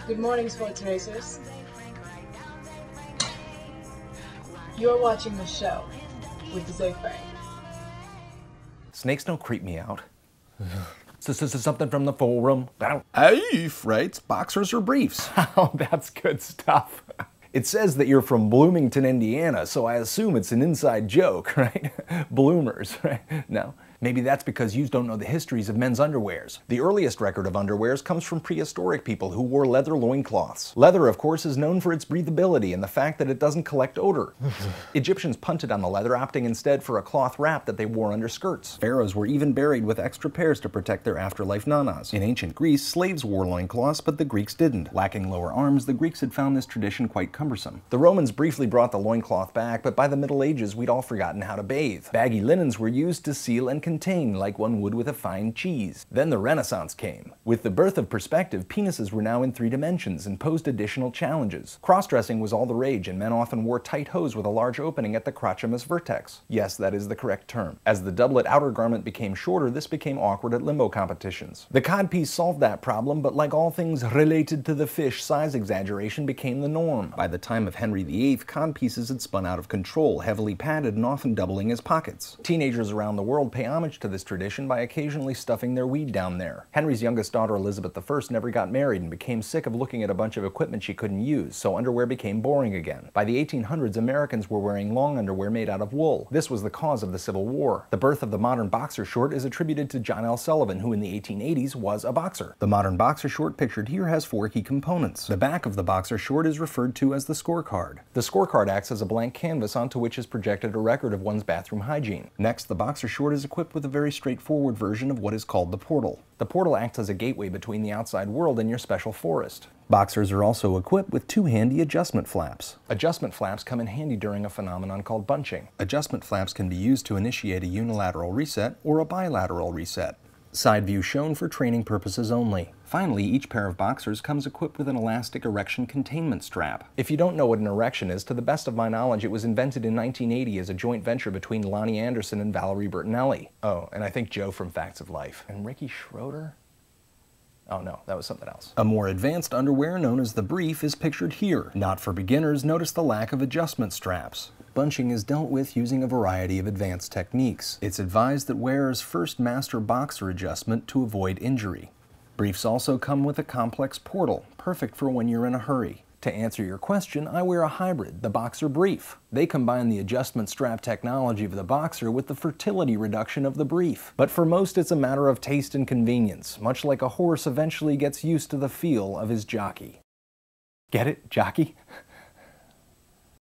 Good morning, sports racers. You're watching the show with Zephyr. Snakes don't creep me out. Something from the forum. Hey, Freights, boxers or briefs? Oh, that's good stuff. It says that you're from Bloomington, Indiana, so I assume it's an inside joke, right? Bloomers, right? No? Maybe that's because you don't know the histories of men's underwears. The earliest record of underwears comes from prehistoric people who wore leather loincloths. Leather, of course, is known for its breathability and the fact that it doesn't collect odor. Egyptians punted on the leather, opting instead for a cloth wrap that they wore under skirts. Pharaohs were even buried with extra pairs to protect their afterlife nanas. In ancient Greece, slaves wore loincloths, but the Greeks didn't. Lacking lower arms, the Greeks had found this tradition quite cumbersome. The Romans briefly brought the loincloth back, but by the Middle Ages, we'd all forgotten how to bathe. Baggy linens were used to seal and contain, like one would with a fine cheese. Then the Renaissance came. With the birth of perspective, penises were now in 3 dimensions and posed additional challenges. Cross-dressing was all the rage, and men often wore tight hose with a large opening at the crotchomus vertex. Yes, that is the correct term. As the doublet outer garment became shorter, this became awkward at limbo competitions. The codpiece solved that problem, but like all things related to the fish, size exaggeration became the norm. By the time of Henry VIII, codpieces had spun out of control, heavily padded and often doubling as pockets. Teenagers around the world pay homage to this tradition by occasionally stuffing their weed down there. Henry's youngest daughter, Elizabeth I, never got married and became sick of looking at a bunch of equipment she couldn't use, so underwear became boring again. By the 1800s, Americans were wearing long underwear made out of wool. This was the cause of the Civil War. The birth of the modern boxer short is attributed to John L. Sullivan, who in the 1880s was a boxer. The modern boxer short pictured here has 4 key components. The back of the boxer short is referred to as the scorecard. The scorecard acts as a blank canvas onto which is projected a record of one's bathroom hygiene. Next, the boxer short is equipped with a very straightforward version of what is called the portal. The portal acts as a gateway between the outside world and your special forest. Boxers are also equipped with 2 handy adjustment flaps. Adjustment flaps come in handy during a phenomenon called bunching. Adjustment flaps can be used to initiate a unilateral reset or a bilateral reset. Side view shown for training purposes only. Finally, each pair of boxers comes equipped with an elastic erection containment strap. If you don't know what an erection is, to the best of my knowledge, it was invented in 1980 as a joint venture between Lonnie Anderson and Valerie Bertinelli. Oh, and I think Joe from Facts of Life. And Ricky Schroeder? Oh no, that was something else. A more advanced underwear known as the brief is pictured here. Not for beginners, notice the lack of adjustment straps. Bunching is dealt with using a variety of advanced techniques. It's advised that wearers first master boxer adjustment to avoid injury. Briefs also come with a complex portal, perfect for when you're in a hurry. To answer your question, I wear a hybrid, the boxer brief. They combine the adjustment strap technology of the boxer with the fertility reduction of the brief. But for most, it's a matter of taste and convenience, much like a horse eventually gets used to the feel of his jockey. Get it? Jockey?